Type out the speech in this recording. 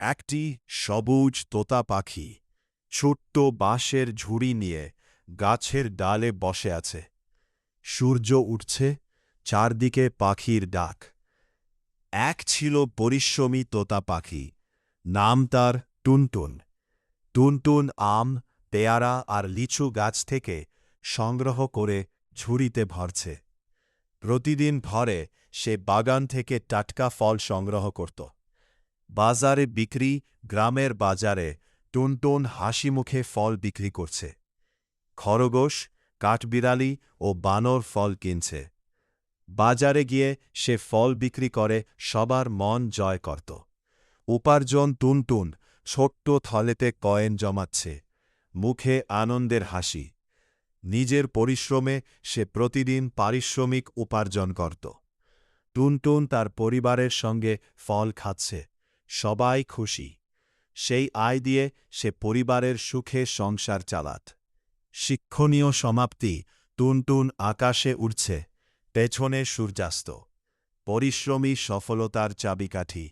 একটি সবুজ তোতা পাখি ছোট্ট বাঁশের ঝুড়ি নিয়ে গাছের ডালে বসে আছে। সূর্য উঠছে, চারদিকে পাখির ডাক। এক ছিল পরিশ্রমী তোতা পাখি, নাম তার টুনটুন। টুনটুন আম, পেয়ারা আর লিচু গাছ থেকে সংগ্রহ করে ঝুড়িতে ভরছে। প্রতিদিন ভরে সে বাগান থেকে টাটকা ফল সংগ্রহ করত। বাজারে বিক্রি, গ্রামের বাজারে টুনটুন হাসিমুখে ফল বিক্রি করছে। খরগোশ, কাঠবিড়ালি ও বানর ফল কিনছে। বাজারে গিয়ে সে ফল বিক্রি করে সবার মন জয় করত। উপার্জন টুনটুন ছোট্ট থলেতে কয়েন জমাচ্ছে, মুখে আনন্দের হাসি। নিজের পরিশ্রমে সে প্রতিদিন পারিশ্রমিক উপার্জন করত। টুনটুন তার পরিবারের সঙ্গে ফল খাচ্ছে, সবাই খুশি। সেই আয় দিয়ে সে পরিবারের সুখে সংসার চালাত। শিক্ষণীয় সমাপ্তি। টুনটুন আকাশে উড়ছে, পেছনে সূর্যাস্ত। পরিশ্রমী সফলতার চাবিকাঠি।